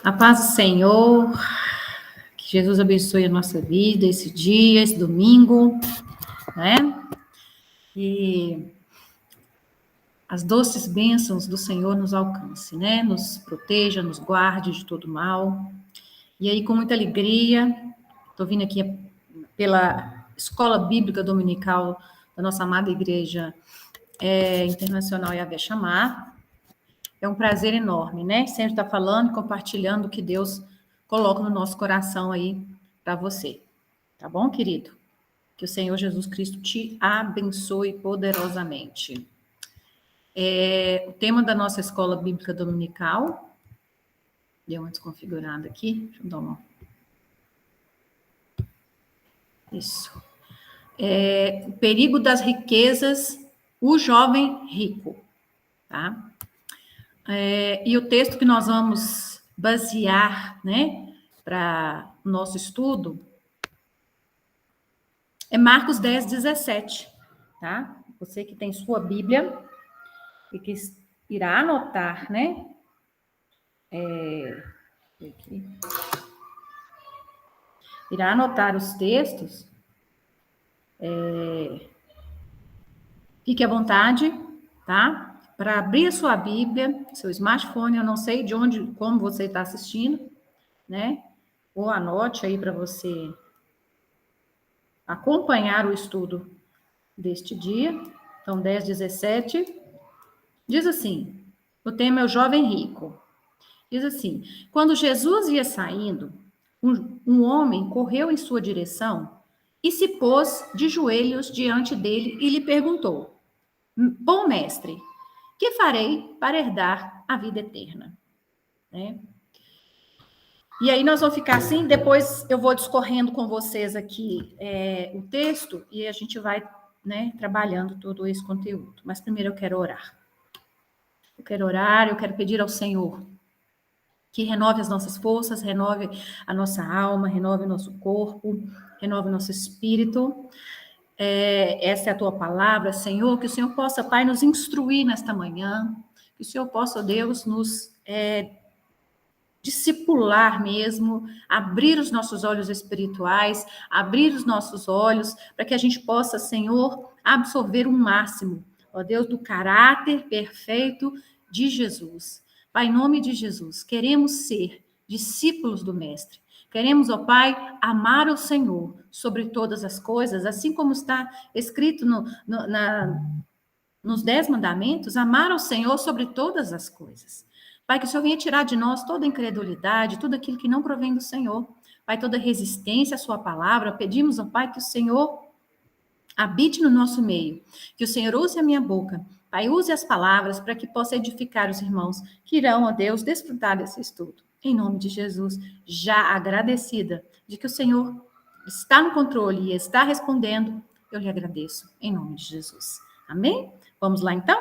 A paz do Senhor, que Jesus abençoe a nossa vida, esse dia, esse domingo, né? E as doces bênçãos do Senhor nos alcance, né? Nos proteja, nos guarde de todo mal. E aí, com muita alegria, estou vindo aqui pela Escola Bíblica Dominical da nossa amada Igreja Internacional Yahvé Shammah. É um prazer enorme, né? Sempre estar falando e compartilhando o que Deus coloca no nosso coração aí para você. Tá bom, querido? Que o Senhor Jesus Cristo te abençoe poderosamente. O tema da nossa escola bíblica dominical. Deu uma desconfigurada aqui. Deixa eu dar uma. Isso. O perigo das riquezas, o jovem rico. Tá? E o texto que nós vamos basear, né, para o nosso estudo é Marcos 10, 17, tá? Você que tem sua Bíblia e que irá anotar, né? Aqui. Irá anotar os textos. Fique à vontade, tá? Para abrir a sua Bíblia, seu smartphone, eu não sei de onde, como você está assistindo, né? Ou anote aí para você acompanhar o estudo deste dia. Então, 10, 17. Diz assim, o tema é o jovem rico. Diz assim, quando Jesus ia saindo, um homem correu em sua direção e se pôs de joelhos diante dele e lhe perguntou, bom mestre, que farei para herdar a vida eterna? Né? E aí nós vamos ficar assim, depois eu vou discorrendo com vocês aqui o texto e a gente vai, né, trabalhando todo esse conteúdo. Mas primeiro eu quero orar. Eu quero pedir ao Senhor que renove as nossas forças, renove a nossa alma, renove o nosso corpo, renove o nosso espírito. Essa é a tua palavra, Senhor, que o Senhor possa, Pai, nos instruir nesta manhã, que o Senhor possa, Deus, nos discipular mesmo, abrir os nossos olhos espirituais, abrir os nossos olhos, para que a gente possa, Senhor, absorver o máximo, ó Deus, do caráter perfeito de Jesus. Pai, em nome de Jesus, queremos ser discípulos do Mestre. Queremos, ó Pai, amar o Senhor sobre todas as coisas, assim como está escrito nos 10 mandamentos, amar ao Senhor sobre todas as coisas. Pai, que o Senhor venha tirar de nós toda incredulidade, tudo aquilo que não provém do Senhor. Pai, toda resistência à sua palavra. Pedimos, ó Pai, que o Senhor habite no nosso meio, que o Senhor use a minha boca. Pai, use as palavras para que possa edificar os irmãos que irão, ó Deus, desfrutar desse estudo. Em nome de Jesus, já agradecida de que o Senhor está no controle e está respondendo, eu lhe agradeço, em nome de Jesus. Amém? Vamos lá, então?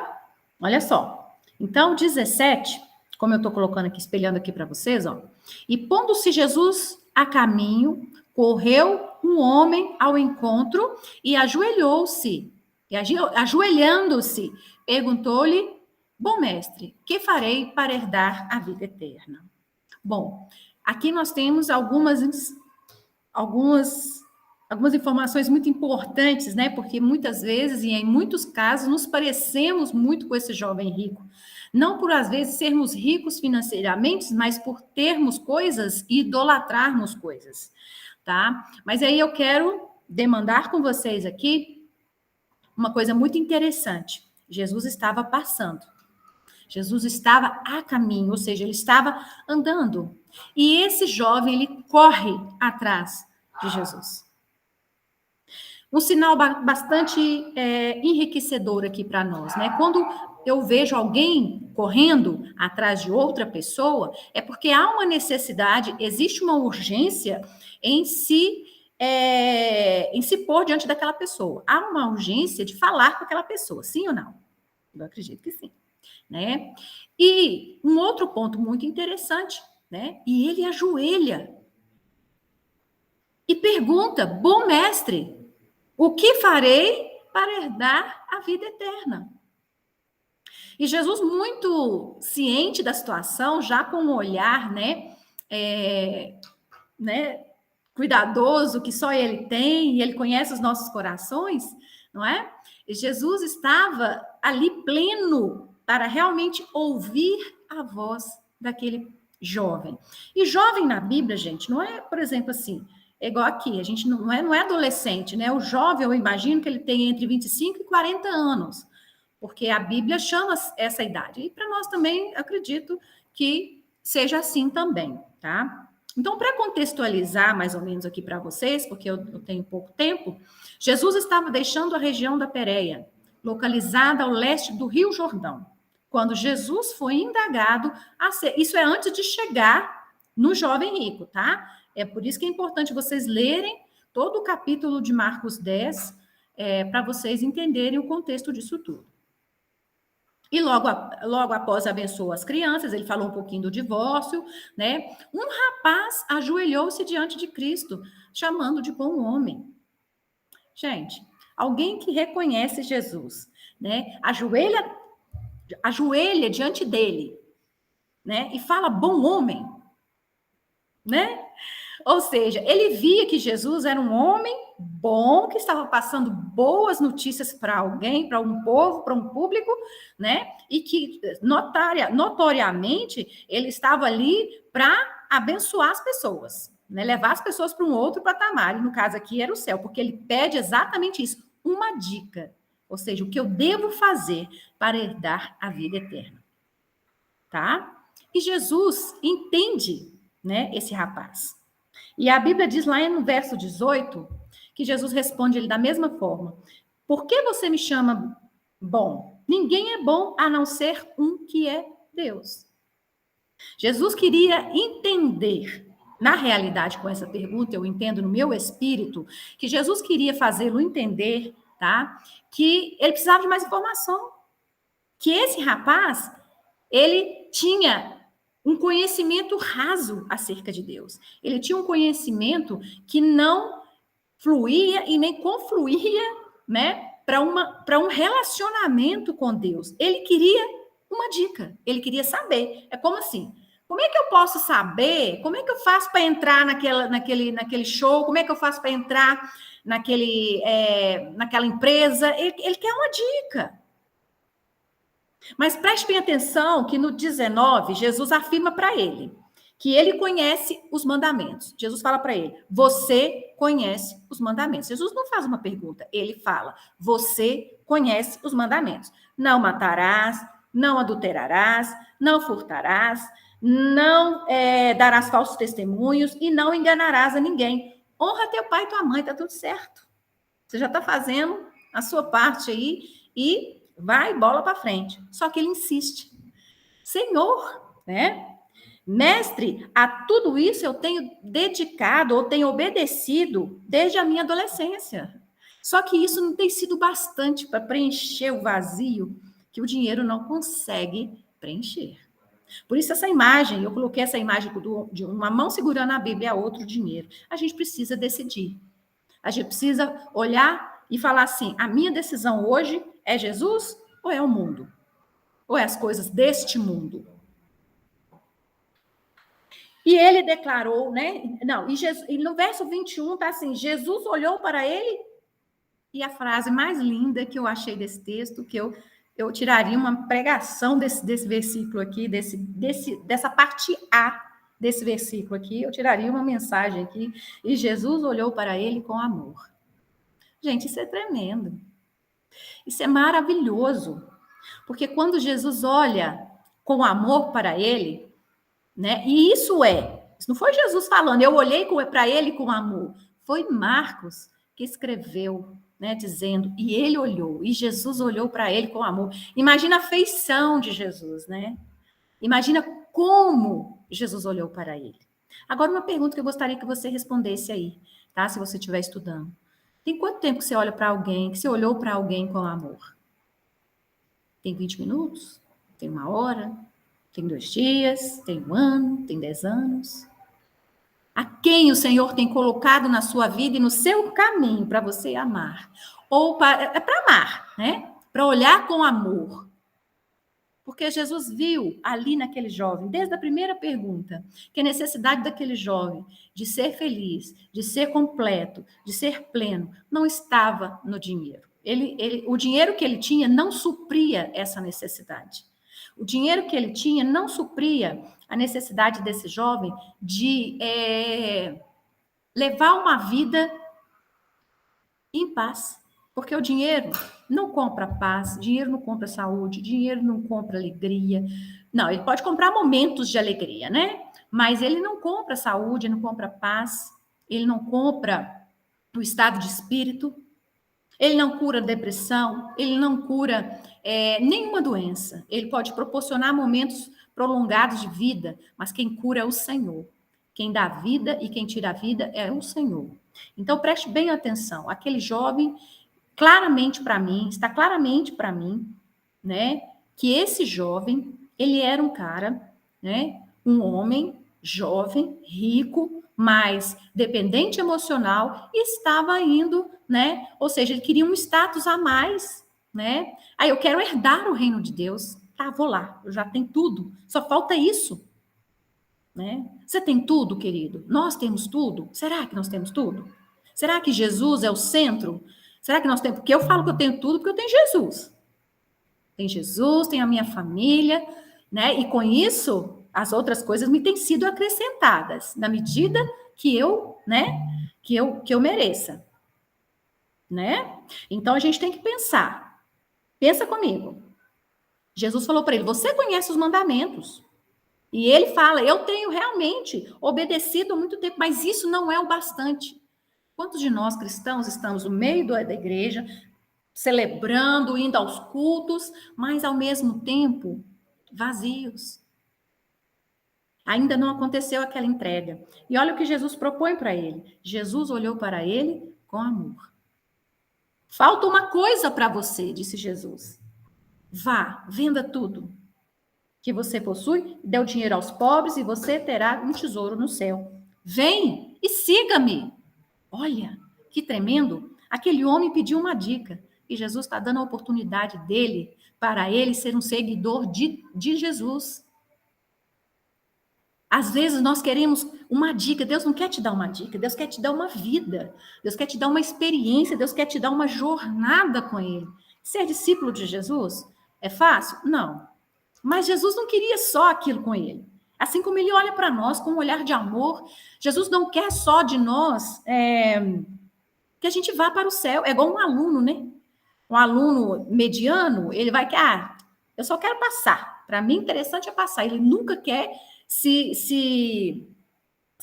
Olha só. Então, 17, como eu estou colocando aqui, espelhando aqui para vocês, ó. E pondo-se Jesus a caminho, correu um homem ao encontro e ajoelhou-se, e ajoelhando-se, perguntou-lhe, bom mestre, que farei para herdar a vida eterna? Bom, aqui nós temos algumas informações muito importantes, né? Porque muitas vezes, e em muitos casos, nos parecemos muito com esse jovem rico. Não por, às vezes, sermos ricos financeiramente, mas por termos coisas e idolatrarmos coisas, tá? Mas aí eu quero demandar com vocês aqui uma coisa muito interessante. Jesus estava passando. Jesus estava a caminho, ou seja, ele estava andando. E esse jovem, ele corre atrás de Jesus. Um sinal bastante enriquecedor aqui para nós, né? Quando eu vejo alguém correndo atrás de outra pessoa, é porque há uma necessidade, existe uma urgência em se pôr diante daquela pessoa. Há uma urgência de falar com aquela pessoa, sim ou não? Eu acredito que sim, né? E um outro ponto muito interessante, né? E ele ajoelha e pergunta, bom mestre, o que farei para herdar a vida eterna? E Jesus, muito ciente da situação, já com um olhar, né, né, cuidadoso que só ele tem, e ele conhece os nossos corações, não é? E Jesus estava ali pleno para realmente ouvir a voz daquele jovem. E jovem na Bíblia, gente, não é, por exemplo, assim, é igual aqui, a gente não é adolescente, né? O jovem, eu imagino que ele tem entre 25 e 40 anos, porque a Bíblia chama essa idade. E para nós também, acredito que seja assim também, tá? Então, para contextualizar mais ou menos aqui para vocês, porque eu tenho pouco tempo, Jesus estava deixando a região da Pérea, localizada ao leste do Rio Jordão, quando Jesus foi indagado a ser. Isso é antes de chegar no jovem rico, tá? É por isso que é importante vocês lerem todo o capítulo de Marcos 10, para vocês entenderem o contexto disso tudo. E logo após abençoou as crianças, ele falou um pouquinho do divórcio, né? Um rapaz ajoelhou-se diante de Cristo, chamando de bom homem. Gente, alguém que reconhece Jesus, né? Ajoelha diante dele, né? E fala bom homem, né? Ou seja, ele via que Jesus era um homem bom, que estava passando boas notícias para alguém, para um povo, para um público, né? E que notoriamente ele estava ali para abençoar as pessoas, né? Levar as pessoas para um outro patamar. E no caso aqui era o céu, porque ele pede exatamente isso, uma dica. Ou seja, o que eu devo fazer para herdar a vida eterna. Tá? E Jesus entende, né, esse rapaz. E a Bíblia diz lá no verso 18 que Jesus responde ele da mesma forma: por que você me chama bom? Ninguém é bom a não ser um que é Deus. Jesus queria entender, na realidade, com essa pergunta, eu entendo no meu espírito, que Jesus queria fazê-lo entender, tá? Que ele precisava de mais informação. Que esse rapaz, ele tinha um conhecimento raso acerca de Deus. Ele tinha um conhecimento que não fluía e nem confluía, né, para um relacionamento com Deus. Ele queria uma dica, ele queria saber. É como assim? Como é que eu posso saber? Como é que eu faço para entrar naquele show? Como é que eu faço para entrar naquela empresa? Ele quer uma dica. Mas preste bem atenção que no 19, Jesus afirma para ele que ele conhece os mandamentos. Jesus fala para ele, você conhece os mandamentos. Jesus não faz uma pergunta, ele fala, você conhece os mandamentos. Não matarás, não adulterarás, não furtarás, não darás falsos testemunhos e não enganarás a ninguém. Honra teu pai e tua mãe, tá tudo certo. Você já está fazendo a sua parte aí e vai bola para frente. Só que ele insiste. Senhor, né? Mestre, a tudo isso eu tenho dedicado ou tenho obedecido desde a minha adolescência. Só que isso não tem sido bastante para preencher o vazio que o dinheiro não consegue preencher. Por isso essa imagem, eu coloquei essa imagem de uma mão segurando a Bíblia e a outra o dinheiro. A gente precisa decidir. A gente precisa olhar e falar assim, a minha decisão hoje é Jesus ou é o mundo? Ou é as coisas deste mundo? E ele declarou, né? Não, e no verso 21 está assim: Jesus olhou para ele, e a frase mais linda que eu achei desse texto, que eu tiraria uma pregação desse versículo aqui, dessa parte A desse versículo aqui, eu tiraria uma mensagem aqui, e Jesus olhou para ele com amor. Gente, isso é tremendo. Isso é maravilhoso. Porque quando Jesus olha com amor para ele, né? E isso não foi Jesus falando, eu olhei para ele com amor. Foi Marcos que escreveu, né, dizendo, e ele olhou, e Jesus olhou para ele com amor. Imagina a feição de Jesus, né? Imagina como Jesus olhou para ele. Agora, uma pergunta que eu gostaria que você respondesse aí, tá? Se você estiver estudando. Tem quanto tempo que você olha para alguém, que você olhou para alguém com amor? Tem 20 minutos? Tem 1 hora? Tem 2 dias? Tem 1 ano? Tem 10 anos? A quem o Senhor tem colocado na sua vida e no seu caminho para você amar? Ou para amar, né? Para olhar com amor. Porque Jesus viu ali naquele jovem, desde a primeira pergunta, que a necessidade daquele jovem de ser feliz, de ser completo, de ser pleno, não estava no dinheiro. O dinheiro que ele tinha não supria essa necessidade. O dinheiro que ele tinha não supria a necessidade desse jovem de levar uma vida em paz. Porque o dinheiro não compra paz, dinheiro não compra saúde, dinheiro não compra alegria. Não, ele pode comprar momentos de alegria, né? Mas ele não compra saúde, não compra paz, ele não compra o estado de espírito, ele não cura depressão, ele não cura nenhuma doença. Ele pode proporcionar momentos prolongados de vida, mas quem cura é o Senhor. Quem dá vida e quem tira a vida é o Senhor. Então preste bem atenção. Aquele jovem está claramente para mim, né, que esse jovem, ele era um cara, né, um homem jovem, rico, mas dependente emocional, e estava indo, né, ou seja, ele queria um status a mais, né, aí eu quero herdar o reino de Deus, tá, vou lá, eu já tenho tudo, só falta isso, né, você tem tudo, querido? Nós temos tudo? Será que nós temos tudo? Será que Jesus é o centro? Será que nós temos? Porque eu falo que eu tenho tudo porque eu tenho Jesus. Tem Jesus, tem a minha família, né? E com isso, as outras coisas me têm sido acrescentadas na medida que eu, né? Que eu mereça, né? Então a gente tem que pensar. Pensa comigo. Jesus falou para ele: "Você conhece os mandamentos?" E ele fala: "Eu tenho realmente obedecido há muito tempo, mas isso não é o bastante." Quantos de nós cristãos estamos no meio da igreja, celebrando, indo aos cultos, mas ao mesmo tempo vazios? Ainda não aconteceu aquela entrega. E olha o que Jesus propõe para ele. Jesus olhou para ele com amor. Falta uma coisa para você, disse Jesus. Vá, venda tudo que você possui, dê o dinheiro aos pobres e você terá um tesouro no céu. Vem e siga-me. Olha, que tremendo. Aquele homem pediu uma dica e Jesus está dando a oportunidade dele para ele ser um seguidor de Jesus. Às vezes nós queremos uma dica, Deus não quer te dar uma dica, Deus quer te dar uma vida, Deus quer te dar uma experiência, Deus quer te dar uma jornada com Ele. Ser discípulo de Jesus é fácil? Não. Mas Jesus não queria só aquilo com ele. Assim como Ele olha para nós com um olhar de amor, Jesus não quer só de nós que a gente vá para o céu. É igual um aluno, né? Um aluno mediano, ele vai que, eu só quero passar. Para mim, interessante é passar. Ele nunca quer se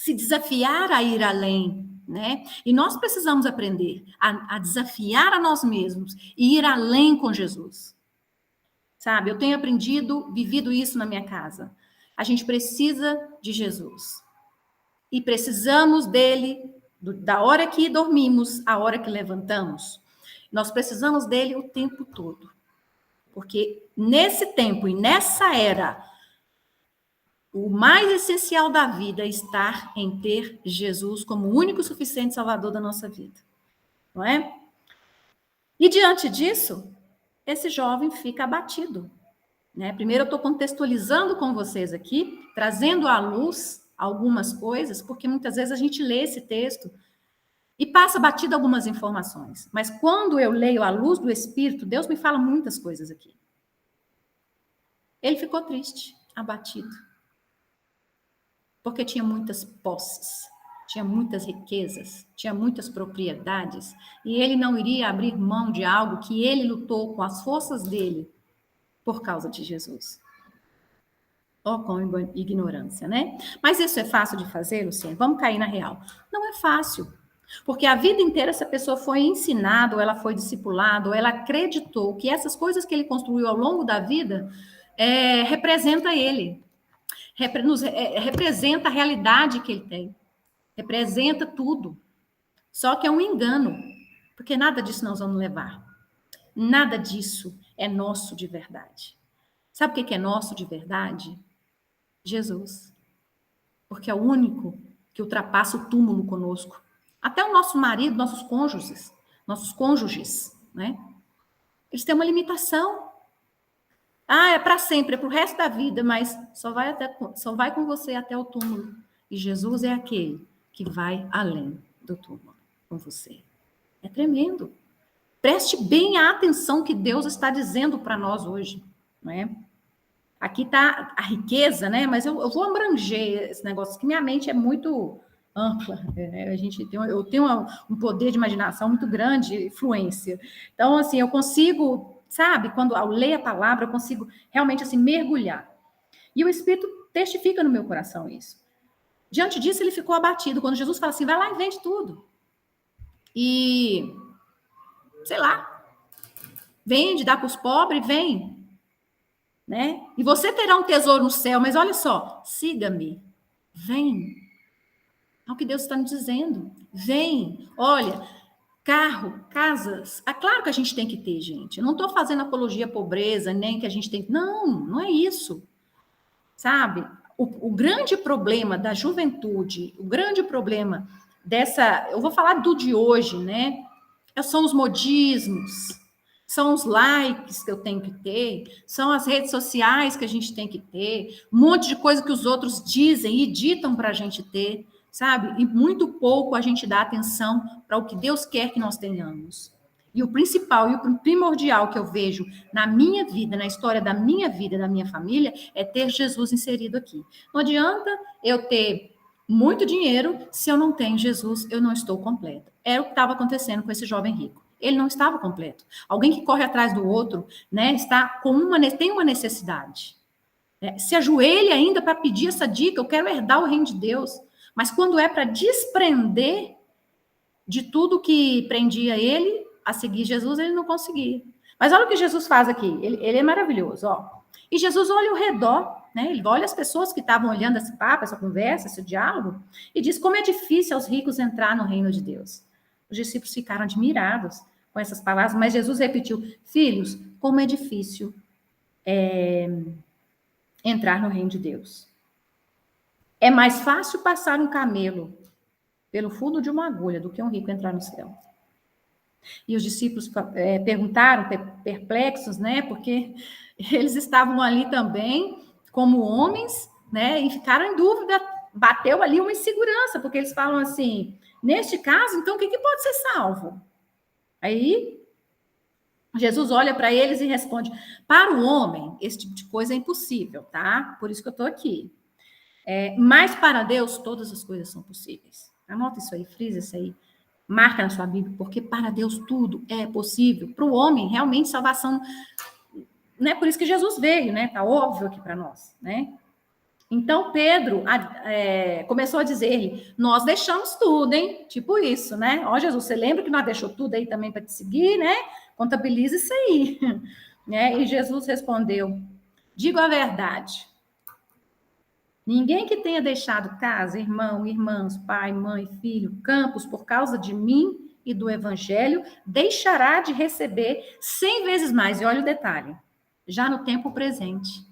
desafiar a ir além, né? E nós precisamos aprender a desafiar a nós mesmos e ir além com Jesus. Sabe? Eu tenho aprendido, vivido isso na minha casa. A gente precisa de Jesus. E precisamos dele da hora que dormimos à hora que levantamos. Nós precisamos dele o tempo todo. Porque nesse tempo e nessa era, o mais essencial da vida é estar em ter Jesus como o único e suficiente Salvador da nossa vida. Não é? E diante disso, esse jovem fica abatido. Né? Primeiro, eu estou contextualizando com vocês aqui, trazendo à luz algumas coisas, porque muitas vezes a gente lê esse texto e passa batido algumas informações. Mas quando eu leio à luz do Espírito, Deus me fala muitas coisas aqui. Ele ficou triste, abatido, porque tinha muitas posses, tinha muitas riquezas, tinha muitas propriedades, e ele não iria abrir mão de algo que ele lutou com as forças dele por causa de Jesus. Oh, com ignorância, né? Mas isso é fácil de fazer, Luciano? Vamos cair na real. Não é fácil. Porque a vida inteira essa pessoa foi ensinada, ou ela foi discipulada, ou ela acreditou que essas coisas que ele construiu ao longo da vida representa ele. Representa a realidade que ele tem. Representa tudo. Só que é um engano. Porque nada disso nós vamos levar. Nada disso é nosso de verdade. Sabe o que é nosso de verdade? Jesus. Porque é o único que ultrapassa o túmulo conosco. Até o nosso marido, nossos cônjuges, né? Eles têm uma limitação. Ah, é para sempre, é para o resto da vida, mas só vai com você até o túmulo. E Jesus é aquele que vai além do túmulo com você. É tremendo. Preste bem a atenção que Deus está dizendo para nós hoje, não é? Aqui está a riqueza, né? Mas eu vou abranger esse negócio, que minha mente é muito ampla. Eu tenho um poder de imaginação muito grande, influência. Então, assim, eu consigo, sabe, quando eu leio a palavra, eu consigo realmente assim mergulhar. E o Espírito testifica no meu coração isso. Diante disso, ele ficou abatido. Quando Jesus fala assim, vai lá e vende tudo. E, sei lá, vende, dá para os pobres, vem. Né? E você terá um tesouro no céu, mas olha só, siga-me, vem. É o que Deus está nos dizendo. Vem, olha, carro, casas. É claro que a gente tem que ter, gente. Eu não estou fazendo apologia à pobreza, nem que a gente tem. Não, não é isso. Sabe? O grande problema da juventude, o grande problema dessa. Eu vou falar do de hoje, né? São os modismos, são os likes que eu tenho que ter, são as redes sociais que a gente tem que ter, um monte de coisa que os outros dizem e ditam para a gente ter, sabe? E muito pouco a gente dá atenção para o que Deus quer que nós tenhamos. E o principal e o primordial que eu vejo na minha vida, na história da minha vida, da minha família, é ter Jesus inserido aqui. Não adianta eu ter muito dinheiro se eu não tenho Jesus, eu não estou completa. Era o que estava acontecendo com esse jovem rico. Ele não estava completo. Alguém que corre atrás do outro, né, tem uma necessidade. Se ajoelha ainda para pedir essa dica, eu quero herdar o reino de Deus. Mas quando é para desprender de tudo que prendia ele a seguir Jesus, ele não conseguia. Mas olha o que Jesus faz aqui. Ele é maravilhoso, ó. E Jesus olha ao redor, né? Ele olha as pessoas que estavam olhando esse papo, essa conversa, esse diálogo, e diz como é difícil aos ricos entrar no reino de Deus. Os discípulos ficaram admirados com essas palavras, mas Jesus repetiu: filhos, como é difícil entrar no reino de Deus. É mais fácil passar um camelo pelo fundo de uma agulha do que um rico entrar no céu. E os discípulos perguntaram, perplexos, né? Porque eles estavam ali também como homens, né? E ficaram em dúvida. Bateu ali uma insegurança, porque eles falam assim: neste caso, então, o que pode ser salvo? Aí Jesus olha para eles e responde: para o homem, esse tipo de coisa é impossível, tá? Por isso que eu estou aqui. Mas para Deus, todas as coisas são possíveis. Anota isso aí, frisa isso aí. Marca na sua Bíblia, porque para Deus tudo é possível. Para o homem, realmente, salvação. Não é por isso que Jesus veio, né? Está óbvio aqui para nós, né? Então, Pedro começou a dizer-lhe: nós deixamos tudo, hein? Tipo isso, né? Ó, Jesus, você lembra que nós deixou tudo aí também para te seguir, né? Contabiliza isso aí. Né? E Jesus respondeu: digo a verdade. Ninguém que tenha deixado casa, irmão, irmãs, pai, mãe, filho, campos, por causa de mim e do evangelho, deixará de receber 100 vezes mais. E olha o detalhe, já no tempo presente.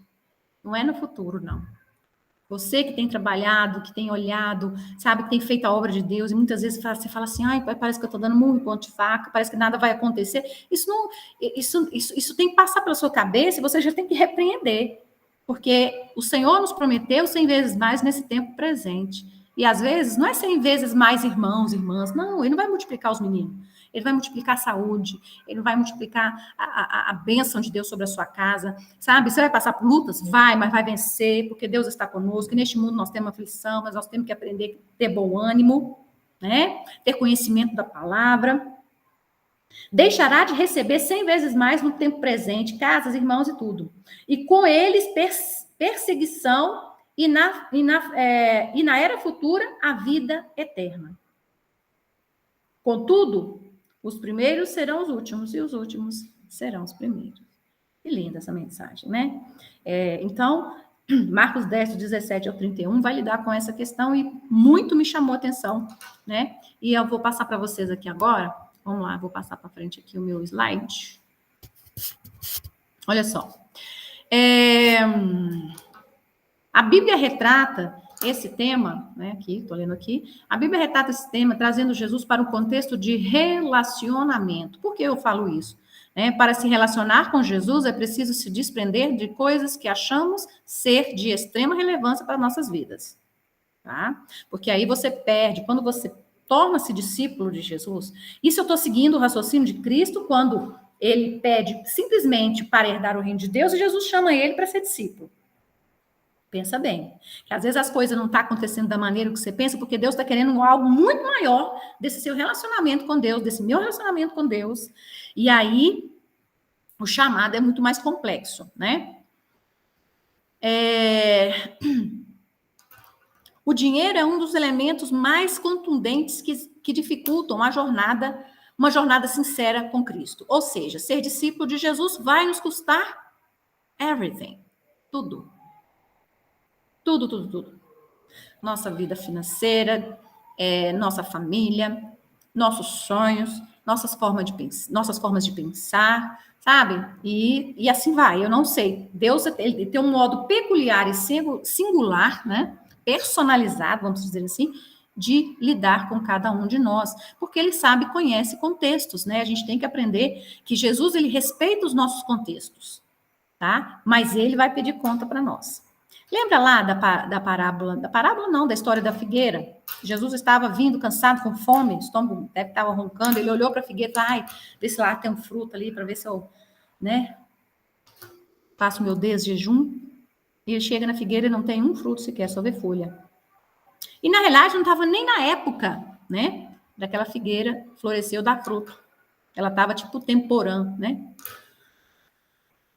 Não é no futuro, não. Você que tem trabalhado, que tem olhado, sabe, que tem feito a obra de Deus, e muitas vezes você fala assim: ai, parece que eu estou dando murro em ponto de faca, parece que nada vai acontecer. Isso tem que passar pela sua cabeça e você já tem que repreender. Porque o Senhor nos prometeu 100 vezes mais nesse tempo presente. E às vezes não é 100 vezes mais irmãos, irmãs. Não, ele não vai multiplicar os meninos. Ele vai multiplicar a saúde. Ele vai multiplicar a bênção de Deus sobre a sua casa. Sabe? Você vai passar por lutas? Vai, mas vai vencer, porque Deus está conosco. E neste mundo nós temos aflição, mas nós temos que aprender a ter bom ânimo, né? Ter conhecimento da palavra. Deixará de receber 100 vezes mais no tempo presente, casas, irmãos e tudo. E com eles, perseguição e na era futura, a vida eterna. Contudo, os primeiros serão os últimos e os últimos serão os primeiros. Que linda essa mensagem, né? Então, Marcos 10, 17 ao 31 vai lidar com essa questão e muito me chamou a atenção, né? E eu vou passar para vocês aqui agora. Vamos lá, vou passar para frente aqui o meu slide. Olha só. A Bíblia retrata esse tema, né? Aqui, estou lendo aqui. A Bíblia retrata esse tema trazendo Jesus para um contexto de relacionamento. Por que eu falo isso? né? Para se relacionar com Jesus, é preciso se desprender de coisas que achamos ser de extrema relevância para nossas vidas, tá? Porque aí você perde, quando você torna-se discípulo de Jesus, isso eu estou seguindo o raciocínio de Cristo quando ele pede simplesmente para herdar o reino de Deus e Jesus chama ele para ser discípulo. Pensa bem, que às vezes as coisas não estão acontecendo da maneira que você pensa, porque Deus está querendo algo muito maior desse seu relacionamento com Deus, desse meu relacionamento com Deus. E aí, o chamado é muito mais complexo, né? O dinheiro é um dos elementos mais contundentes que dificultam uma jornada sincera com Cristo. Ou seja, ser discípulo de Jesus vai nos custar everything, tudo. Tudo, tudo, tudo. Nossa vida financeira, nossa família, nossos sonhos, nossas formas de pensar, sabe? E assim vai. Eu não sei. Deus ele tem um modo peculiar e singular, né? Personalizado, vamos dizer assim, de lidar com cada um de nós, porque ele sabe, conhece contextos, né? A gente tem que aprender que Jesus ele respeita os nossos contextos, tá? Mas ele vai pedir conta para nós. Lembra lá da parábola não, da história da figueira? Jesus estava vindo cansado, com fome, o estômago deve estar roncando, ele olhou para a figueira e falou, ai, vê se lá tem um fruto ali, para ver se eu, né, faço meu desjejum. E ele chega na figueira e não tem um fruto sequer, só vê folha. E na realidade não estava nem na época, né, daquela figueira floresceu dar fruto. Ela estava tipo temporã, né?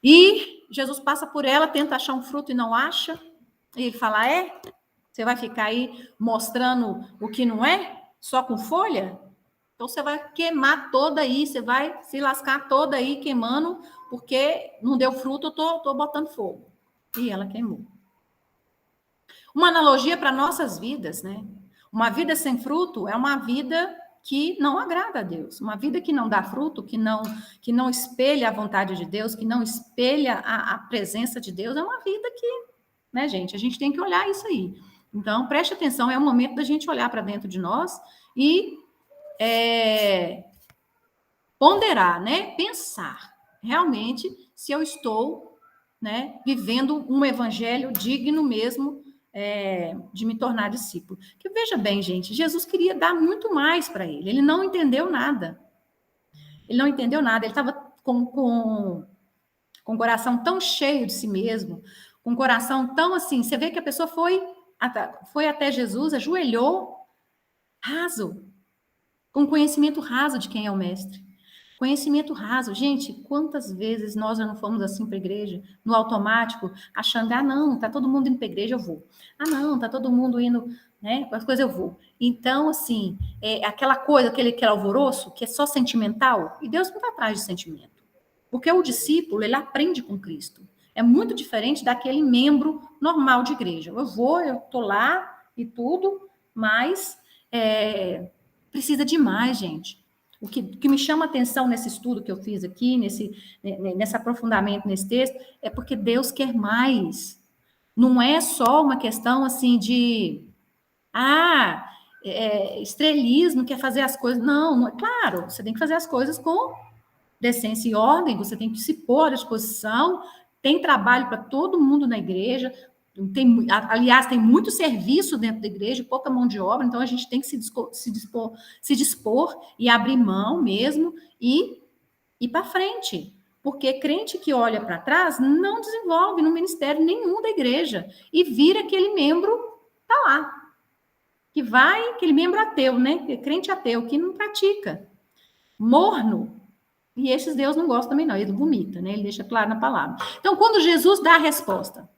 E Jesus passa por ela, tenta achar um fruto e não acha. E ele fala, você vai ficar aí mostrando o que não é? Só com folha? Então você vai queimar toda aí, você vai se lascar toda aí queimando, porque não deu fruto, eu tô botando fogo. E ela queimou. Uma analogia para nossas vidas, né? Uma vida sem fruto é uma vida que não agrada a Deus. Uma vida que não dá fruto, que não espelha a vontade de Deus, que não espelha a presença de Deus, é uma vida que, né, gente? A gente tem que olhar isso aí. Então, preste atenção, é o momento da gente olhar para dentro de nós e ponderar, né? Pensar realmente se eu estou, né, vivendo um evangelho digno mesmo de me tornar discípulo. Que veja bem, gente, Jesus queria dar muito mais para ele. Ele não entendeu nada. Ele não entendeu nada. Ele estava com o coração tão cheio de si mesmo, com o coração tão assim. Você vê que a pessoa foi até Jesus, ajoelhou, raso, com conhecimento raso de quem é o mestre. Conhecimento raso. Gente, quantas vezes nós já não fomos assim para a igreja, no automático, achando, não, tá todo mundo indo para a igreja, eu vou. Não, tá todo mundo indo, né, com as coisas eu vou. Então, assim, aquela coisa, aquele alvoroço, que é só sentimental, e Deus não está atrás de sentimento. Porque o discípulo, ele aprende com Cristo. É muito diferente daquele membro normal de igreja. Eu tô lá e tudo, mas precisa de mais, gente. O que me chama atenção nesse estudo que eu fiz aqui, nesse aprofundamento nesse texto, é porque Deus quer mais. Não é só uma questão assim de estrelismo, quer fazer as coisas. Não, claro, você tem que fazer as coisas com decência e ordem, você tem que se pôr à disposição, tem trabalho para todo mundo na igreja, aliás, tem muito serviço dentro da igreja, pouca mão de obra, então a gente tem que se dispor e abrir mão mesmo e ir para frente. Porque crente que olha para trás não desenvolve no ministério nenhum da igreja e vira aquele membro, tá lá. Que vai, aquele membro ateu, né? Crente ateu, que não pratica. Morno. E esses Deus não gosta também, não. Ele vomita, né? Ele deixa claro na palavra. Então, quando Jesus dá a resposta,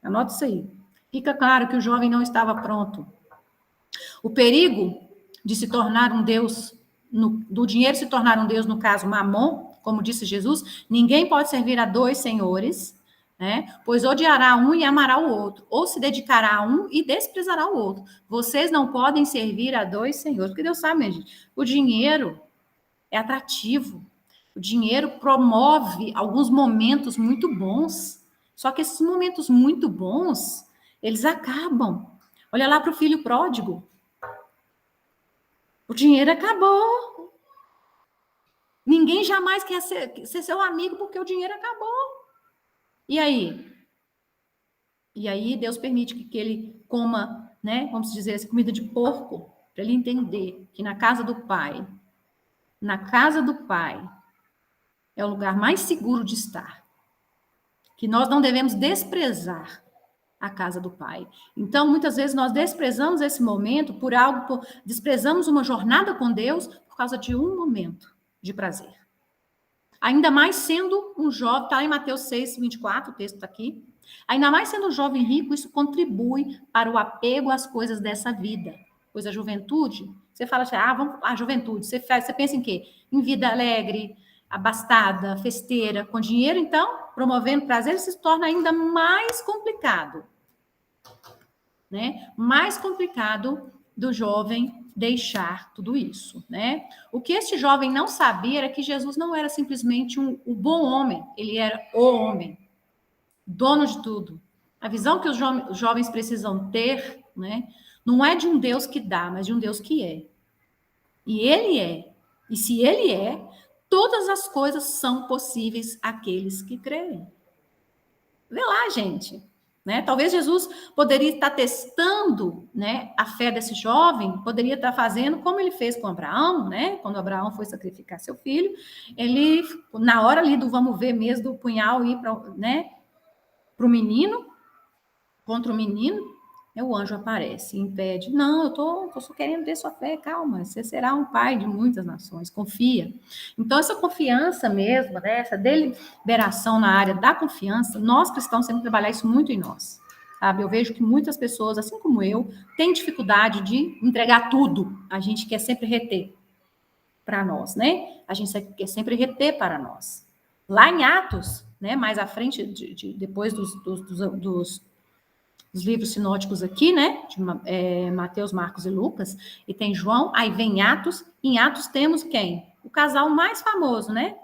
anota isso aí. Fica claro que o jovem não estava pronto. O perigo de se tornar um Deus, do dinheiro se tornar um Deus, no caso, Mamon, como disse Jesus, ninguém pode servir a dois senhores, né? Pois odiará um e amará o outro, ou se dedicará a um e desprezará o outro. Vocês não podem servir a dois senhores, porque Deus sabe, minha gente, o dinheiro é atrativo. O dinheiro promove alguns momentos muito bons. Só que esses momentos muito bons, eles acabam. Olha lá para o filho pródigo. O dinheiro acabou. Ninguém jamais quer ser seu amigo porque o dinheiro acabou. E aí? E aí Deus permite que ele coma, né, vamos dizer assim, comida de porco, para ele entender que na casa do Pai é o lugar mais seguro de estar. Que nós não devemos desprezar a casa do Pai. Então, muitas vezes nós desprezamos esse momento desprezamos uma jornada com Deus por causa de um momento de prazer. Ainda mais sendo um jovem, está em Mateus 6, 24, o texto está aqui. Ainda mais sendo um jovem rico, isso contribui para o apego às coisas dessa vida. Pois a juventude, você fala assim, vamos a juventude, você pensa em quê? Em vida alegre, abastada, festeira, com dinheiro, então, promovendo prazer, se torna ainda mais complicado. Né? Mais complicado do jovem deixar tudo isso, né? O que este jovem não sabia era que Jesus não era simplesmente um bom homem, ele era o homem, dono de tudo. A visão que os jovens precisam ter, né, não é de um Deus que dá, mas de um Deus que é. E ele é. E se ele é, todas as coisas são possíveis àqueles que creem. Vê lá, gente. Né? Talvez Jesus poderia estar testando, né, a fé desse jovem, poderia estar fazendo como ele fez com Abraão, né? Quando Abraão foi sacrificar seu filho, ele, na hora ali do vamos ver mesmo, do punhal ir para, né, o menino, contra o menino, o anjo aparece e impede. Não, eu tô só querendo ver sua fé, calma, você será um pai de muitas nações, confia. Então, essa confiança mesmo, né, essa deliberação na área da confiança, nós cristãos temos que trabalhar isso muito em nós. Sabe? Eu vejo que muitas pessoas, assim como eu, têm dificuldade de entregar tudo. A gente quer sempre reter para nós, né? A gente quer sempre reter para nós. Lá em Atos, né, mais à frente, depois dos livros sinóticos aqui, né? De Mateus, Marcos e Lucas, e tem João, aí vem Atos. Em Atos temos quem? O casal mais famoso, né?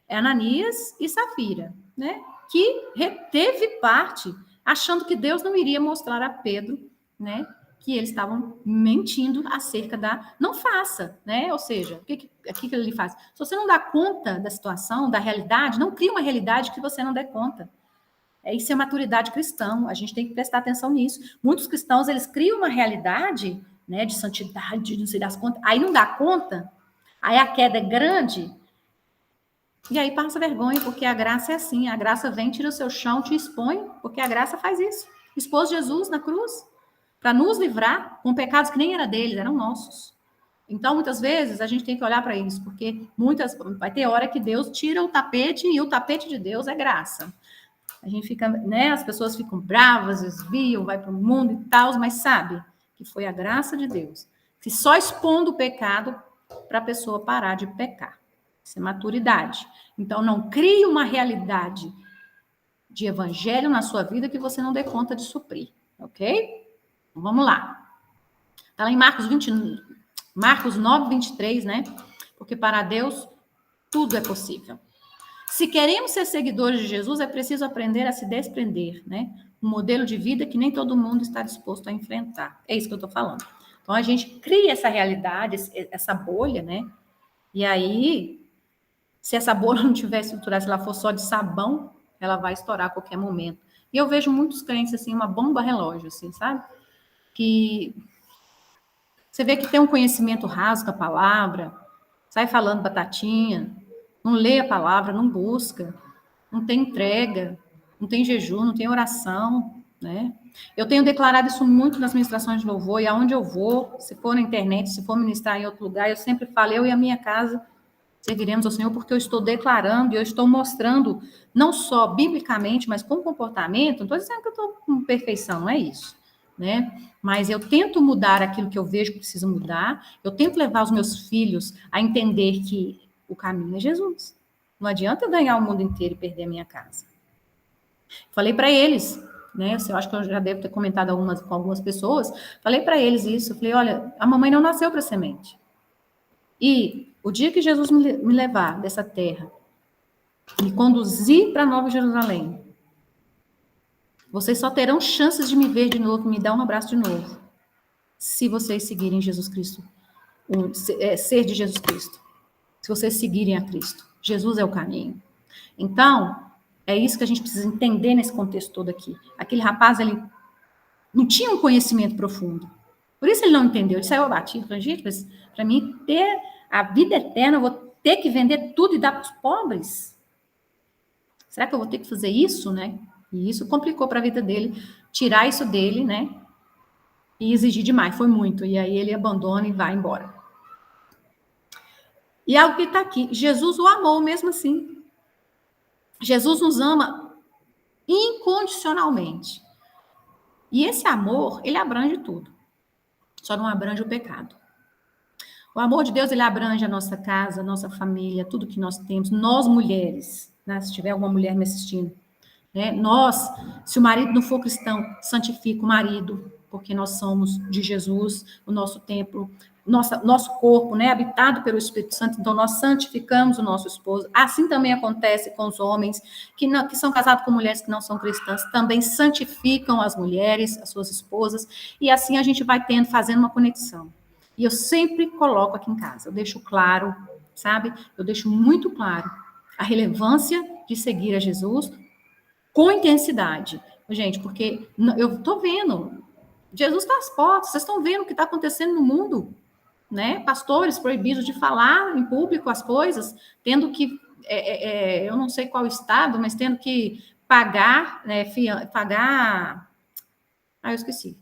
É Ananias e Safira, né? Que teve parte, achando que Deus não iria mostrar a Pedro, né? Que eles estavam mentindo acerca da... Não faça, né? Ou seja, o que ele faz? Se você não dá conta da situação, da realidade, não cria uma realidade que você não dê conta. Isso é maturidade cristã, a gente tem que prestar atenção nisso. Muitos cristãos, eles criam uma realidade, né, de santidade, não sei das contas, aí não dá conta, aí a queda é grande, e aí passa vergonha, porque a graça é assim, a graça vem, tira o seu chão, te expõe, porque a graça faz isso. Expôs Jesus na cruz, para nos livrar com pecados que nem eram deles, eram nossos. Então, muitas vezes, a gente tem que olhar para isso, porque vai ter hora que Deus tira o tapete, e o tapete de Deus é graça. A gente fica, né? As pessoas ficam bravas, desviam, vai para o mundo e tal, mas sabe que foi a graça de Deus, que só expondo o pecado para a pessoa parar de pecar. Isso é maturidade. Então, não crie uma realidade de evangelho na sua vida que você não dê conta de suprir, ok? Então, vamos lá. Está lá em Marcos 9, 23, né? Porque para Deus tudo é possível. Se queremos ser seguidores de Jesus, é preciso aprender a se desprender, né? Um modelo de vida que nem todo mundo está disposto a enfrentar. É isso que eu estou falando. Então, a gente cria essa realidade, essa bolha, né? E aí, se essa bolha não tiver estruturada, se ela for só de sabão, ela vai estourar a qualquer momento. E eu vejo muitos crentes, assim, uma bomba relógio, assim, sabe? Que você vê que tem um conhecimento raso com a palavra, sai falando batatinha, não lê a palavra, não busca, não tem entrega, não tem jejum, não tem oração, né? Eu tenho declarado isso muito nas ministrações de louvor, e aonde eu vou, se for na internet, se for ministrar em outro lugar, eu sempre falo, eu e a minha casa serviremos ao Senhor, porque eu estou declarando e eu estou mostrando, não só biblicamente, mas com comportamento, não estou dizendo que eu estou com perfeição, não é isso, né? Mas eu tento mudar aquilo que eu vejo que precisa mudar, eu tento levar os meus filhos a entender que o caminho é Jesus. Não adianta eu ganhar o mundo inteiro e perder a minha casa. Falei para eles, né? Eu acho que eu já devo ter comentado com algumas pessoas. Falei para eles isso. Falei, olha, a mamãe não nasceu para semente. E o dia que Jesus me levar dessa terra, me conduzir para Nova Jerusalém, vocês só terão chances de me ver de novo, me dar um abraço de novo, se vocês seguirem Jesus Cristo, ser de Jesus Cristo. se vocês seguirem a Cristo. Jesus é o caminho. Então, é isso que a gente precisa entender nesse contexto todo aqui. Aquele rapaz, ele não tinha um conhecimento profundo. Por isso ele não entendeu. Ele saiu abatido. Falei, gente, mas para mim ter a vida eterna, eu vou ter que vender tudo e dar para os pobres? Será que eu vou ter que fazer isso, né? E isso complicou para a vida dele, tirar isso dele, né? E exigir demais, foi muito. E aí ele abandona e vai embora. E algo que está aqui, Jesus o amou mesmo assim. Jesus nos ama incondicionalmente. E esse amor, ele abrange tudo. Só não abrange o pecado. O amor de Deus, ele abrange a nossa casa, a nossa família, tudo que nós temos. Nós, mulheres, né? Se tiver alguma mulher me assistindo, né? Nós, se o marido não for cristão, santifica o marido, porque nós somos de Jesus, o nosso templo, nosso corpo, né, habitado pelo Espírito Santo, então nós santificamos o nosso esposo. Assim também acontece com os homens que são casados com mulheres que não são cristãs, também santificam as mulheres, as suas esposas, e assim a gente vai fazendo uma conexão. E eu sempre coloco aqui em casa, eu deixo claro, sabe? Eu deixo muito claro a relevância de seguir a Jesus com intensidade. Gente, porque eu estou vendo, Jesus está às portas, vocês estão vendo o que está acontecendo no mundo, né? Pastores proibidos de falar em público as coisas, tendo que, eu não sei qual estado, mas tendo que pagar, né, eu esqueci,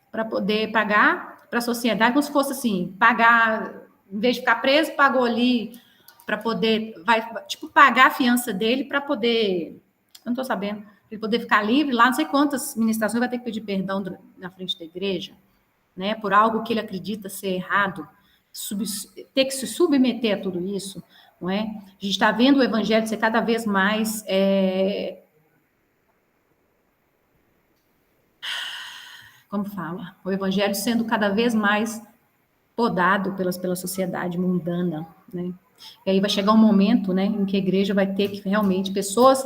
para poder pagar para a sociedade, como se fosse assim, pagar, em vez de ficar preso, pagou ali para poder, tipo, pagar a fiança dele para poder, eu não estou sabendo, para ele poder ficar livre lá, não sei quantas ministrações vai ter que pedir perdão na frente da igreja, né, por algo que ele acredita ser errado, ter que se submeter a tudo isso, não é? A gente está vendo o evangelho ser cada vez mais como fala, o evangelho sendo cada vez mais podado pela sociedade mundana, né? E aí vai chegar um momento, né, em que a igreja vai ter que realmente pessoas,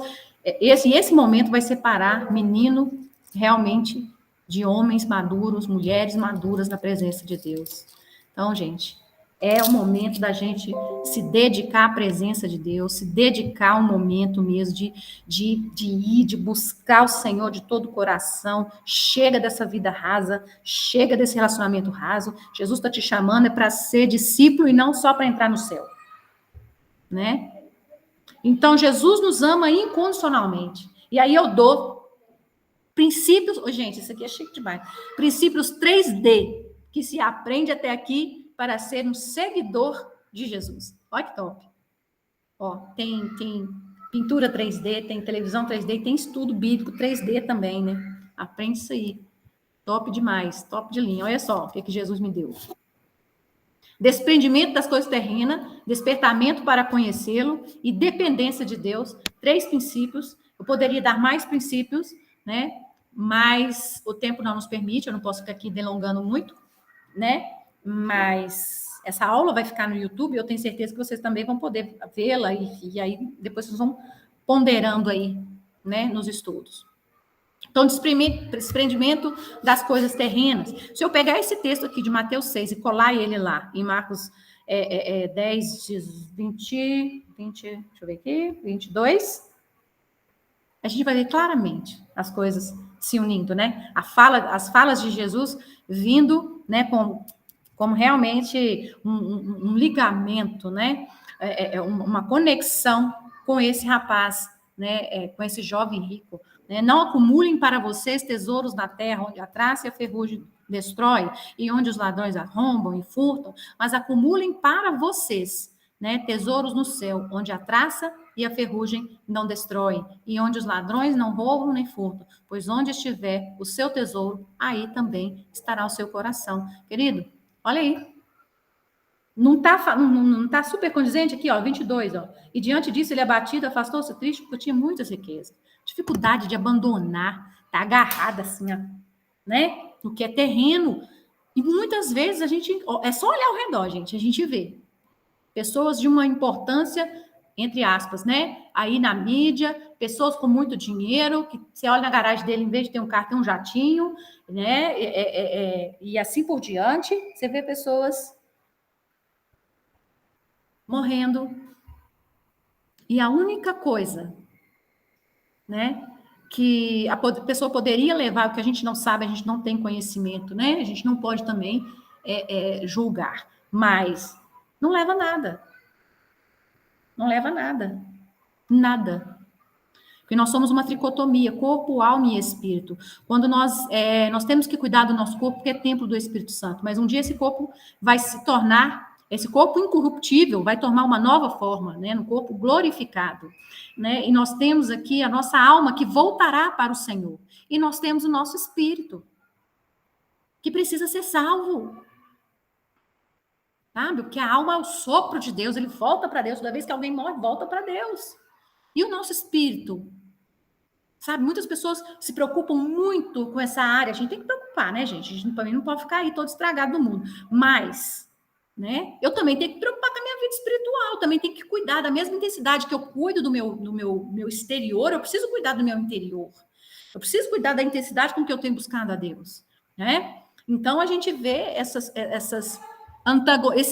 esse momento vai separar menino realmente de homens maduros, mulheres maduras na presença de Deus. Então, gente, é o momento da gente se dedicar à presença de Deus, se dedicar ao momento mesmo de ir, de buscar o Senhor de todo o coração. Chega dessa vida rasa, chega desse relacionamento raso. Jesus está te chamando para ser discípulo e não só para entrar no céu, né? Então, Jesus nos ama incondicionalmente. E aí eu dou princípios... Gente, isso aqui é chique demais. Princípios 3D, que se aprende até aqui para ser um seguidor de Jesus. Olha que top. Ó, tem pintura 3D, tem televisão 3D, tem estudo bíblico 3D também, né? Aprende isso aí. Top demais, top de linha. Olha só o que Jesus me deu. Desprendimento das coisas terrenas, despertamento para conhecê-lo e dependência de Deus. 3 princípios. Eu poderia dar mais princípios, né? Mas o tempo não nos permite, eu não posso ficar aqui delongando muito, né? Mas essa aula vai ficar no YouTube, eu tenho certeza que vocês também vão poder vê-la e aí depois vocês vão ponderando aí, né, nos estudos. Então, desprendimento das coisas terrenas. Se eu pegar esse texto aqui de Mateus 6 e colar ele lá, em Marcos 10, 20, deixa eu ver aqui, 22, a gente vai ver claramente as coisas se unindo, né? As falas de Jesus vindo, né, como realmente um ligamento, né? Uma conexão com esse rapaz, né? Com esse jovem rico. Né? Não acumulem para vocês tesouros na terra, onde a traça e a ferrugem destrói, e onde os ladrões arrombam e furtam, mas acumulem para vocês, né, tesouros no céu, onde a traça e a ferrugem não destroem, e onde os ladrões não roubam nem furtam, pois onde estiver o seu tesouro, aí também estará o seu coração. Querido, olha aí. Não tá super condizente aqui, ó, 22, ó. E diante disso ele abatido, afastou-se triste, porque tinha muitas riquezas. Dificuldade de abandonar, tá agarrada assim, né? No que é terreno. E muitas vezes a gente, é só olhar ao redor, gente, a gente vê pessoas de uma importância, entre aspas, né? Aí na mídia, pessoas com muito dinheiro, que você olha na garagem dele, em vez de ter um carro, tem um jatinho, né? E assim por diante, você vê pessoas morrendo. E a única coisa, né, que a pessoa poderia levar, porque a gente não sabe, a gente não tem conhecimento, né? A gente não pode também julgar, mas não leva nada. Não leva nada. Nada. Porque nós somos uma tricotomia, corpo, alma e espírito. Quando nós temos que cuidar do nosso corpo, porque é templo do Espírito Santo, mas um dia esse corpo vai se tornar, esse corpo incorruptível vai tomar uma nova forma, né, no corpo glorificado, né, e nós temos aqui a nossa alma que voltará para o Senhor, e nós temos o nosso espírito, que precisa ser salvo, sabe, porque a alma é o sopro de Deus, ele volta para Deus, toda vez que alguém morre, volta para Deus, e o nosso espírito, sabe, muitas pessoas se preocupam muito com essa área. A gente tem que preocupar, né, gente? A gente também não pode ficar aí todo estragado no mundo. Mas, né, eu também tenho que preocupar com a minha vida espiritual. Também tenho que cuidar da mesma intensidade que eu cuido do meu exterior. Eu preciso cuidar do meu interior. Eu preciso cuidar da intensidade com que eu tenho buscado a Deus, né? Então, a gente vê esses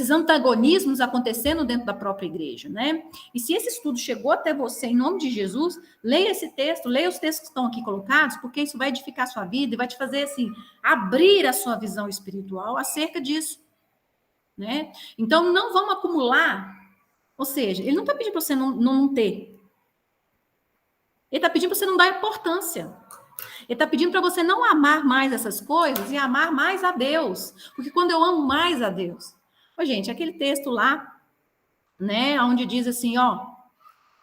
antagonismos acontecendo dentro da própria igreja, né? E se esse estudo chegou até você, em nome de Jesus, leia esse texto, leia os textos que estão aqui colocados, porque isso vai edificar a sua vida e vai te fazer, assim, abrir a sua visão espiritual acerca disso, né? Então, não vamos acumular, ou seja, ele não está pedindo para você não ter, ele está pedindo para você não dar importância. Ele está pedindo para você não amar mais essas coisas e amar mais a Deus. Porque quando eu amo mais a Deus... Ô, gente, aquele texto lá, né, onde diz assim, ó,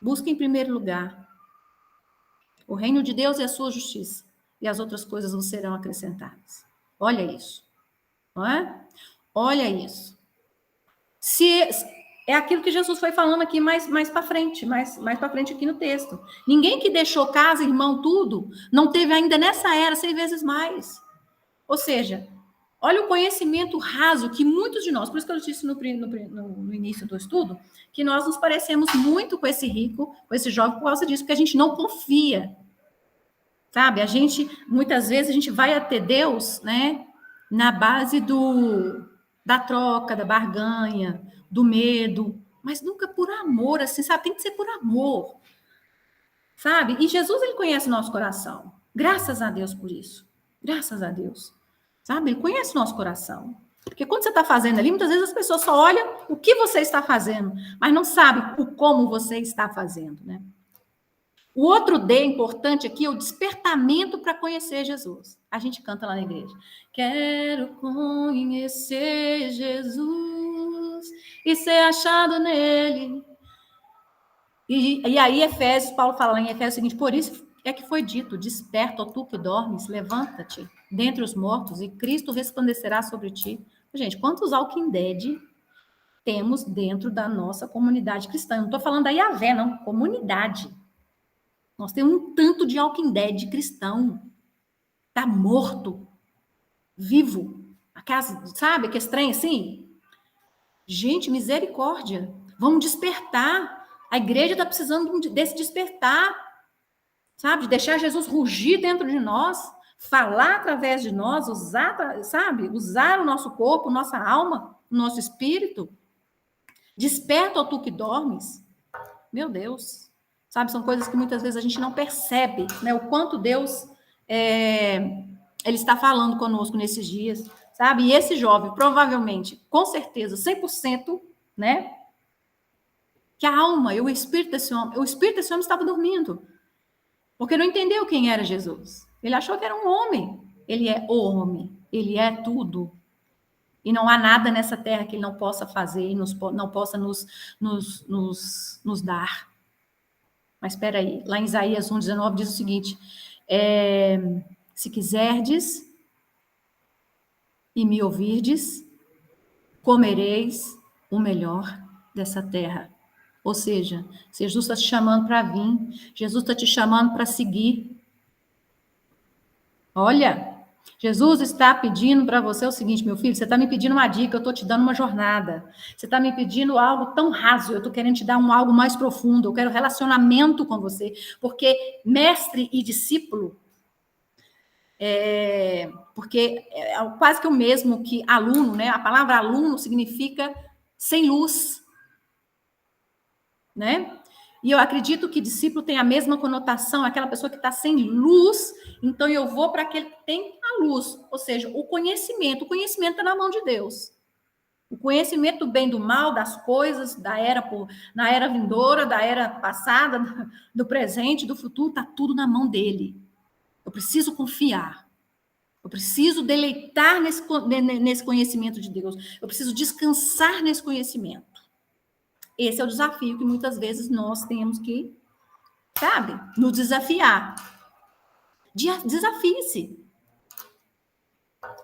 busca em primeiro lugar o reino de Deus e a sua justiça, e as outras coisas vos serão acrescentadas. Olha isso, não é? Olha isso. Se é aquilo que Jesus foi falando aqui mais para frente, mais para frente aqui no texto. Ninguém que deixou casa, irmão, tudo, não teve ainda nessa era 100 vezes mais. Ou seja, olha o conhecimento raso que muitos de nós, por isso que eu disse no início do estudo, que nós nos parecemos muito com esse rico, com esse jovem, por causa disso, porque a gente não confia. Sabe? Muitas vezes, a gente vai até Deus, né, na base da troca, da barganha, do medo, mas nunca por amor, assim, sabe? Tem que ser por amor, sabe? E Jesus, ele conhece o nosso coração. Graças a Deus por isso. Graças a Deus. Sabe? Ele conhece o nosso coração. Porque quando você está fazendo ali, muitas vezes as pessoas só olham o que você está fazendo, mas não sabem o como você está fazendo, né? O outro D importante aqui é o despertamento para conhecer Jesus. A gente canta lá na igreja. Quero conhecer Jesus e ser achado nele. E aí, Paulo fala lá em Efésios o seguinte: por isso é que foi dito: desperta, ó tu que dormes, levanta-te dentre os mortos e Cristo resplandecerá sobre ti. Gente, quantos Walking Dead temos dentro da nossa comunidade cristã? Eu não estou falando da Yahvé, não, comunidade. Nós temos um tanto de Walking Dead cristão. Tá morto, vivo. A casa, sabe, que estranho assim? Gente, misericórdia. Vamos despertar. A igreja está precisando desse despertar, sabe? De deixar Jesus rugir dentro de nós, falar através de nós, usar, sabe? Usar o nosso corpo, nossa alma, o nosso espírito. Desperta, ó tu que dormes. Meu Deus. Sabe, são coisas que muitas vezes a gente não percebe, né? O quanto Deus ele está falando conosco nesses dias, sabe? E esse jovem, provavelmente, com certeza, 100%, né? Que a alma e o espírito desse homem estava dormindo, porque não entendeu quem era Jesus. Ele achou que era um homem. Ele é o homem, ele é tudo. E não há nada nessa terra que ele não possa fazer e não possa nos dar. Mas espera aí, lá em Isaías 1,19 diz o seguinte: se quiserdes e me ouvirdes, comereis o melhor dessa terra. Ou seja, Jesus está te chamando para vir, Jesus está te chamando para seguir. Olha, Jesus está pedindo para você o seguinte, meu filho, você está me pedindo uma dica, eu estou te dando uma jornada. Você está me pedindo algo tão raso, eu estou querendo te dar algo mais profundo, eu quero relacionamento com você, porque mestre e discípulo, porque é quase que o mesmo que aluno, né? A palavra aluno significa sem luz. né? E eu acredito que discípulo tem a mesma conotação, aquela pessoa que está sem luz, então eu vou para aquele que tem a luz, ou seja, o conhecimento está na mão de Deus. O conhecimento do bem e do mal, das coisas, na era vindoura, da era passada, do presente, do futuro, está tudo na mão dele. Eu preciso confiar. Eu preciso deleitar nesse conhecimento de Deus. Eu preciso descansar nesse conhecimento. Esse é o desafio que muitas vezes nós temos que, sabe, nos desafiar. Desafie-se.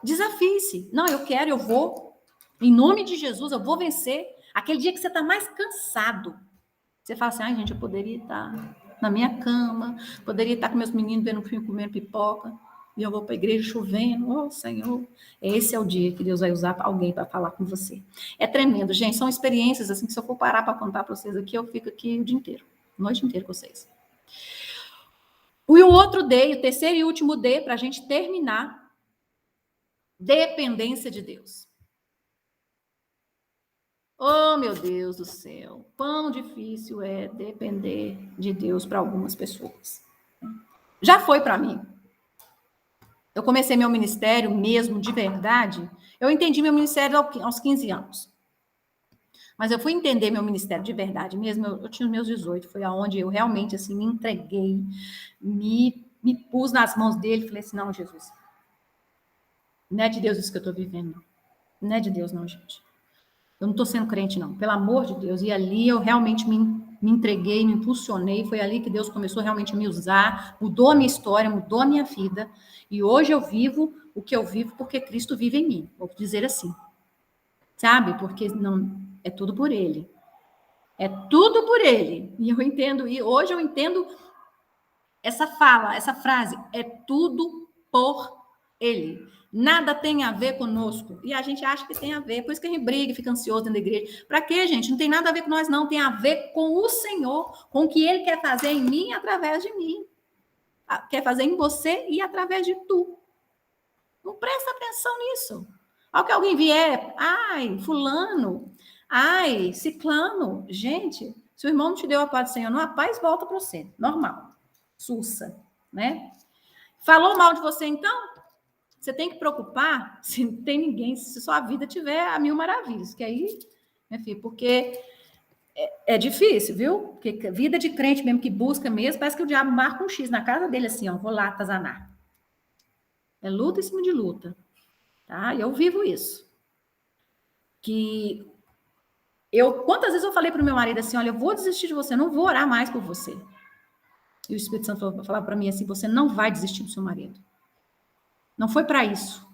Desafie-se. Não, eu quero, eu vou. Em nome de Jesus, eu vou vencer. Aquele dia que você está mais cansado. Você fala assim, ai, gente, eu poderia estar na minha cama, poderia estar com meus meninos vendo um filme, comendo pipoca, e eu vou para a igreja chovendo. Oh, Senhor. Esse é o dia que Deus vai usar alguém para falar com você. É tremendo, gente. São experiências assim que se eu for parar para contar para vocês aqui, eu fico aqui o dia inteiro, a noite inteira com vocês. E o outro D, o terceiro e último D, para a gente terminar, dependência de Deus. Oh, meu Deus do céu, quão difícil é depender de Deus para algumas pessoas. Já foi para mim. Eu comecei meu ministério mesmo, de verdade. Eu entendi meu ministério aos 15 anos. Mas eu fui entender meu ministério de verdade mesmo, eu tinha os meus 18. Foi aonde eu realmente assim, me entreguei, me pus nas mãos dele e falei assim, não, Jesus, não é de Deus isso que eu estou vivendo. Não é de Deus não, gente. Eu não estou sendo crente, não. Pelo amor de Deus. E ali eu realmente me entreguei, me impulsionei. Foi ali que Deus começou realmente a me usar. Mudou a minha história, mudou a minha vida. E hoje eu vivo o que eu vivo porque Cristo vive em mim. Vou dizer assim. Sabe? Porque não é tudo por Ele. É tudo por Ele. E eu entendo. E hoje eu entendo essa fala, essa frase. É tudo por Ele. Nada tem a ver conosco. E a gente acha que tem a ver. Por isso que a gente briga e fica ansioso dentro da igreja. Para quê, gente? Não tem nada a ver com nós, não. Tem a ver com o Senhor, com o que Ele quer fazer em mim e através de mim. Quer fazer em você e através de tu. Não presta atenção nisso. Ao que alguém vier, ai, fulano, ai, ciclano. Gente, se o irmão não te deu a paz do Senhor, não, a paz volta para você. Normal. Sussa, né? Falou mal de você, então? Você tem que preocupar se não tem ninguém, se sua vida tiver a mil maravilhas, que aí, minha filha, porque é difícil, viu? Porque vida de crente mesmo que busca mesmo, parece que o diabo marca um X na casa dele assim, ó, vou lá atazanar. É luta em cima de luta, tá? E eu vivo isso. Que quantas vezes eu falei para o meu marido assim, olha, eu vou desistir de você, não vou orar mais por você. E o Espírito Santo falava para mim assim, você não vai desistir do seu marido. Não foi para isso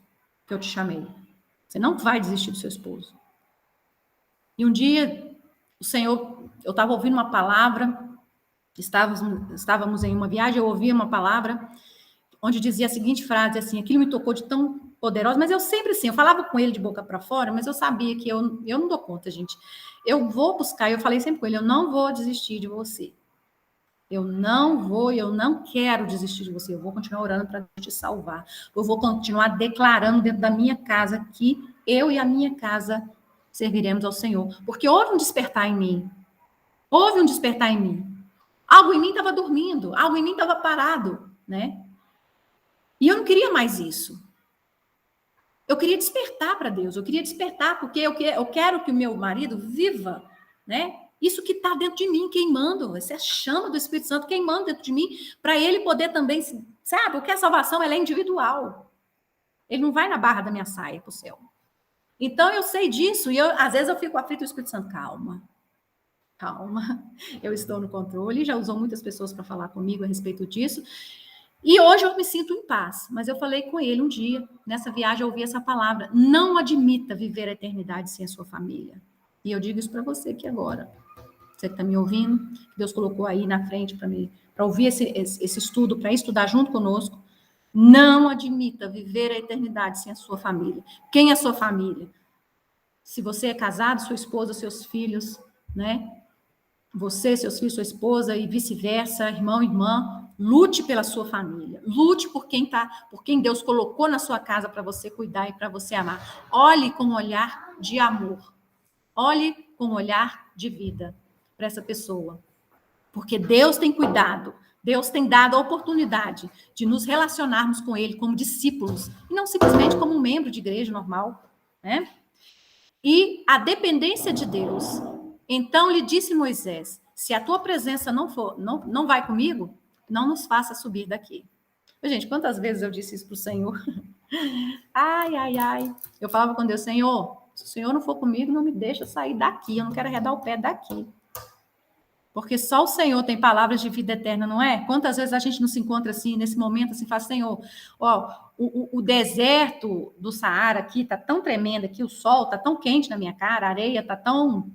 que eu te chamei. Você não vai desistir do seu esposo. E um dia, o Senhor, eu estava ouvindo uma palavra, estávamos em uma viagem, eu ouvi uma palavra, onde dizia a seguinte frase, assim, aquilo me tocou de tão poderosa, mas eu sempre assim, eu falava com ele de boca para fora, mas eu sabia que eu não dou conta, gente. Eu vou buscar, eu falei sempre com ele, eu não vou desistir de você. Eu não quero desistir de você. Eu vou continuar orando para te salvar. Eu vou continuar declarando dentro da minha casa que eu e a minha casa serviremos ao Senhor. Porque houve um despertar em mim. Houve um despertar em mim. Algo em mim estava dormindo, algo em mim estava parado, né? E eu não queria mais isso. Eu queria despertar para Deus, eu queria despertar porque eu quero que o meu marido viva, né? Isso que está dentro de mim queimando, essa chama do Espírito Santo queimando dentro de mim, para ele poder também, sabe? Porque a salvação ela é individual. Ele não vai na barra da minha saia para o céu. Então eu sei disso e às vezes eu fico aflito, o Espírito Santo, calma, eu estou no controle. Já usou muitas pessoas para falar comigo a respeito disso. E hoje eu me sinto em paz, mas eu falei com ele um dia, nessa viagem eu ouvi essa palavra, não admita viver a eternidade sem a sua família. E eu digo isso para você aqui agora. Você que está me ouvindo, que Deus colocou aí na frente para ouvir esse estudo, para estudar junto conosco. Não admita viver a eternidade sem a sua família. Quem é a sua família? Se você é casado, sua esposa, seus filhos, né? Você, seus filhos, sua esposa e vice-versa, irmão, irmã, lute pela sua família. Lute por quem Deus colocou na sua casa para você cuidar e para você amar. Olhe com um olhar de amor. Olhe com um olhar de vida. para essa pessoa. Porque Deus tem cuidado, Deus tem dado a oportunidade de nos relacionarmos com Ele como discípulos, e não simplesmente como um membro de igreja normal, né? E a dependência de Deus. Então lhe disse Moisés: se a tua presença não vai comigo, não nos faça subir daqui. Gente, quantas vezes eu disse isso para o Senhor? Ai, ai, ai. Eu falava com Deus: Senhor, se o Senhor não for comigo, não me deixa sair daqui. Eu não quero arredar o pé daqui. Porque só o Senhor tem palavras de vida eterna, não é? Quantas vezes a gente não se encontra assim, nesse momento, assim, fala, Senhor, ó, o deserto do Saara aqui tá tão tremendo aqui, o sol tá tão quente na minha cara, a areia tá tão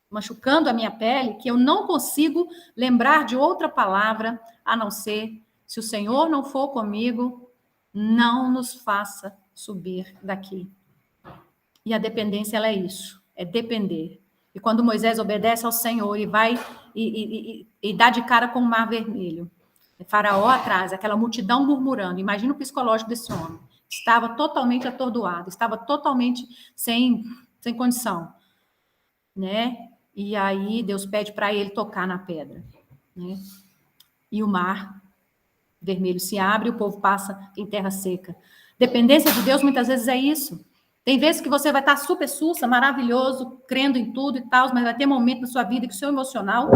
machucando a minha pele, que eu não consigo lembrar de outra palavra, a não ser, se o Senhor não for comigo, não nos faça subir daqui. E a dependência, ela é isso, é depender. E quando Moisés obedece ao Senhor e vai e dá de cara com o Mar Vermelho, Faraó atrás, aquela multidão murmurando, imagina o psicológico desse homem. Estava totalmente atordoado, estava totalmente sem condição, né? E aí Deus pede para ele tocar na pedra, né? E o Mar Vermelho se abre e o povo passa em terra seca. Dependência de Deus muitas vezes é isso. Tem vezes que você vai estar super sussa, maravilhoso, crendo em tudo e tal, mas vai ter momento na sua vida que o seu emocional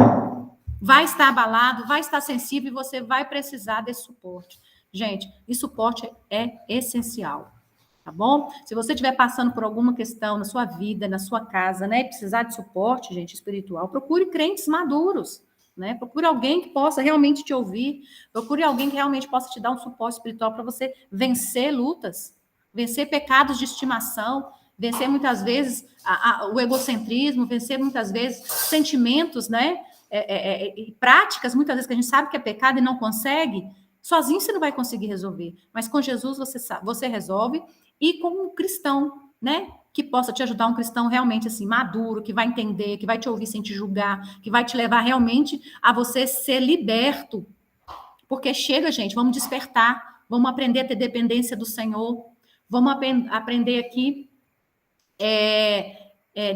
vai estar abalado, vai estar sensível e você vai precisar desse suporte. Gente, e suporte é essencial, tá bom? Se você estiver passando por alguma questão na sua vida, na sua casa, né, e precisar de suporte, gente, espiritual, procure crentes maduros, né? Procure alguém que possa realmente te ouvir, procure alguém que realmente possa te dar um suporte espiritual para você vencer lutas, vencer pecados de estimação, vencer muitas vezes o egocentrismo, vencer muitas vezes sentimentos, né? E práticas, muitas vezes que a gente sabe que é pecado e não consegue, sozinho você não vai conseguir resolver. Mas com Jesus você resolve, e como um cristão, né? Que possa te ajudar, um cristão realmente assim, maduro, que vai entender, que vai te ouvir sem te julgar, que vai te levar realmente a você ser liberto. Porque chega, gente, vamos despertar, vamos aprender a ter dependência do Senhor, vamos aprender aqui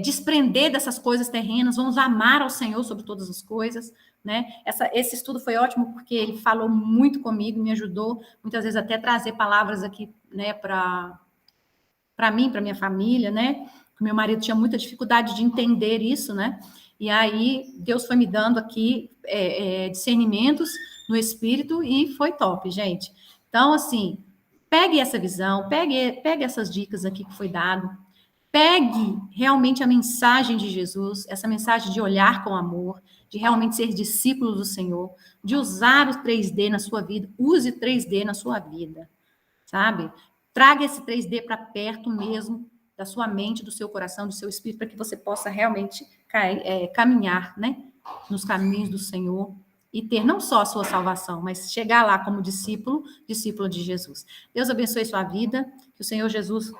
desprender dessas coisas terrenas, vamos amar ao Senhor sobre todas as coisas, né? Esse estudo foi ótimo porque ele falou muito comigo, me ajudou muitas vezes até trazer palavras aqui, né, para mim, para minha família, né? Meu marido tinha muita dificuldade de entender isso, né? E aí Deus foi me dando aqui discernimentos no espírito e foi top, gente. Então, assim, pegue essa visão, pegue essas dicas aqui que foi dado, pegue realmente a mensagem de Jesus, essa mensagem de olhar com amor, de realmente ser discípulo do Senhor, de usar o 3D na sua vida, use 3D na sua vida, sabe? Traga esse 3D para perto mesmo da sua mente, do seu coração, do seu espírito, para que você possa realmente caminhar, né, nos caminhos do Senhor e ter não só a sua salvação, mas chegar lá como discípulo de Jesus. Deus abençoe sua vida, que o Senhor Jesus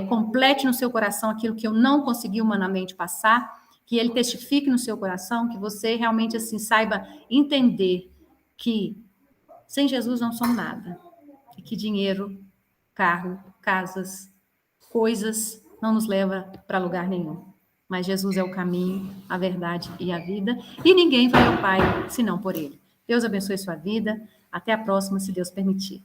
complete no seu coração aquilo que eu não consegui humanamente passar, que Ele testifique no seu coração, que você realmente assim saiba entender que sem Jesus não somos nada, e que dinheiro, carro, casas, coisas não nos leva para lugar nenhum. Mas Jesus é o caminho, a verdade e a vida, e ninguém vai ao Pai senão por Ele. Deus abençoe sua vida. Até a próxima, se Deus permitir.